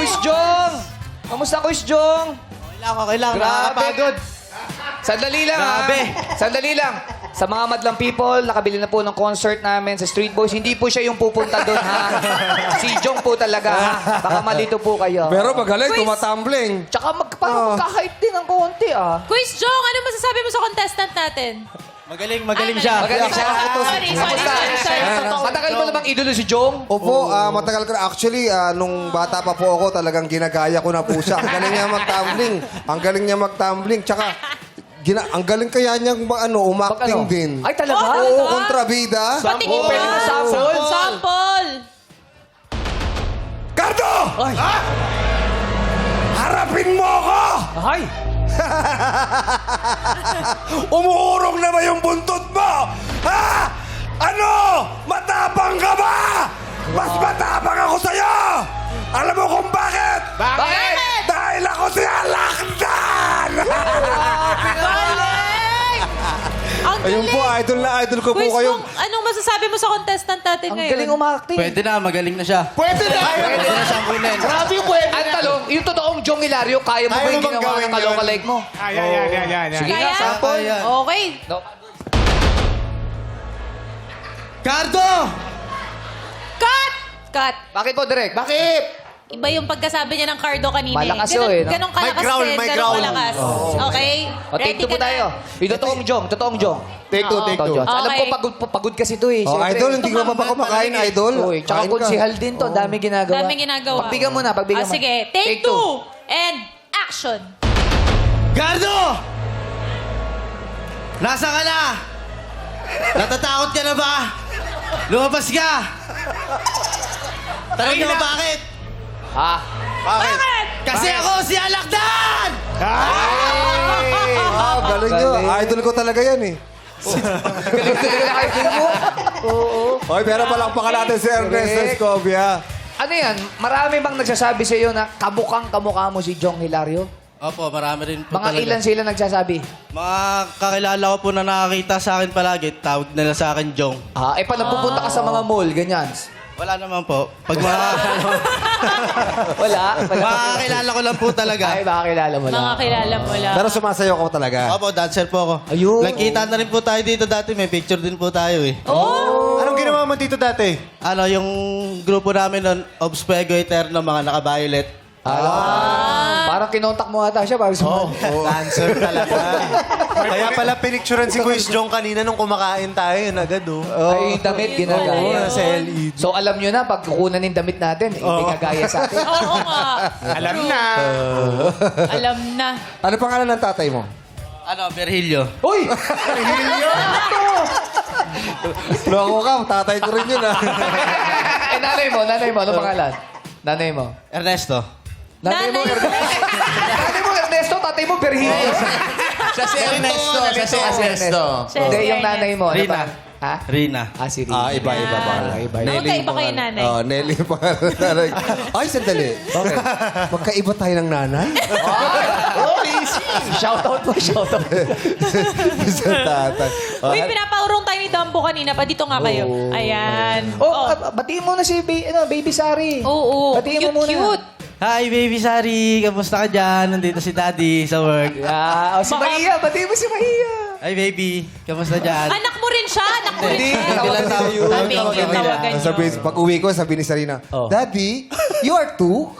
Kuis Jong! Kamusta, Kuis Jong? Okay lang. Grabe. Nakakapagod. Sandali lang, Grabe. Sandali lang. Sa mga madlang people, nakabili na po ng concert namin sa Street Boys. Hindi po siya yung pupunta doon, ha? Si Jong po talaga, ha? Baka malito po kayo. Pero magaling, tumatumbling. Tsaka parang magka-hype din ng konti, ah. Quiz Jong, ano masasabi mo sa contestant natin? Magaling siya. Magaling siya. Sorry. Matagal mo na bang idolo si Jong? Opo, matagal ko na. Actually, nung bata pa po ako, talagang ginagaya ko na po siya. Ang galing niya mag-tumbling. Ang galing niya mag-tumbling. Tsaka, ang galing kaya niyang umakting din. Ay, talaga? Oo, kontrabida. Patingin mo. Pwede mo sample? Sample. Cardo! Ay. Harapin mo ako! Ay. Umuurong na ba yung buntot mo? Ha? Ano? Matapang ka ba? Mas matapang ako sa'yo! Alam mo kung bakit? Bakit? Dahil ako si Alakdan! Galing! Ang Ayun po, galing. idol na idol ko po Quiz kayo. Jong, anong masasabi mo sa contestant natin Ang ngayon? galing umakting. Pwede na, magaling na siya. Pwede na! Pwede na siyang kunin. Grabe yung pwede. Ang talong, yung totoong Jong Hilario, kaya mo ba yung ginawa ng kaloka-like mo? Yan. Sige Kaya? nga, sample. Kaya. Okay. No. Cardo! Cut! Cut. Bakit po, Direk? Bakit? Iba yung pagkasabi niya ng Cardo kanina. Malakas yun, eh, no? Ganong kalakas growl, din, may ganong growl. kalakas. Okay? O, take two po ka na? tayo. Yung totoong Jong, totoong Jong. Take two, take two. Alam ko, Okay. pagod kasi to eh. Oh, Siyempre. idol, hindi ko pa ba kumakain, idol? Uy, tsaka Kain ka. konsihal din to. Dami ginagawa. Dami ginagawa. Pagbigyan mo na, pagbigyan mo. Sige, take two. And action. Cardo! Nasa ka na? Natatakot ka na ba? Lumabas ka! Tanong niyo ba bakit? Ha? Bakit? Kasi ako si Alakdan! Galing nyo. Idol ko talaga yan eh. Galing na kayo mo. Oo. Hoy, pero palakpakan natin si Ernesto Escobia. Ano yan? Marami bang nagsasabi sa iyo na kamukha mo si Jong Hilario? Opo, marami rin po Mga talaga. ilan sila nagsasabi? Mga kakilala ko po na nakakita sa akin palagi, tawag nila sa akin Jong. Ah, pa nagpupunta ka sa mga mall, ganyan. Wala naman po. Pag mga Wala? kakilala ko lang po talaga. Ay, baka kilala mo lang. Mga kilala mo lang. Pero sumasayaw ko talaga. Opo, dancer po ako. Ayun. Nagkita na rin po tayo dito dati. May picture din po tayo eh. Oh! Anong ginawa mo dito dati? Ano, yung grupo namin nun, Obs Fuego Eterno, mga naka-violet. Parang kinontak mo ata siya. Parang Dancer talaga. Kaya pala pinicturean si Quiz Jong kanina nung kumakain tayo. Yun agad, oh. Ay, damit ginagaya. Sa LED. So, alam nyo na, pag kukunan ng damit natin, hindi gagaya sa atin. Oo nga. Alam na. Alam na. Ano pangalan ng tatay mo? Ano, Virgilio. Uy! Loko ka, tatay ko rin yun ah. Eh, nanay mo, ano pangalan? Nanay mo. Ernesto. Nanay mo, Ernesto, tatay mo, Virgilio. Siya si Ernesto. Siya si Ernesto. Hindi, yung nanay mo. Ano Rina. pa? Ha? Rina. Ah, si Rina. Iba pa. Iba. Magkaiba kayo nanay. Oh, Nelly yung pangalan ng nanay. Ay, sandali. Okay. Magkaiba tayo ng nanay? Shoutout mo, shoutout. Sa tatay. Uy, pinapaurong tayo ni Dambo kanina pa. Dito nga kayo. Ayan. Oh, batiin mo na si Baby Sari. Oo. Batiin mo muna. Cute. Hi, baby Sari. Kamusta ka dyan? Nandito si Daddy sa work. Yeah. Oh, si Maia. Batiin mo si Maia. Hi, baby. Kamusta dyan? Anak mo rin siya. Anak mo rin Hindi, siya. tawagan tawag niyo. Sabi yung tawagan nyo. Sabi, pag uwi ko, sabi ni Sarina, Daddy, you are two?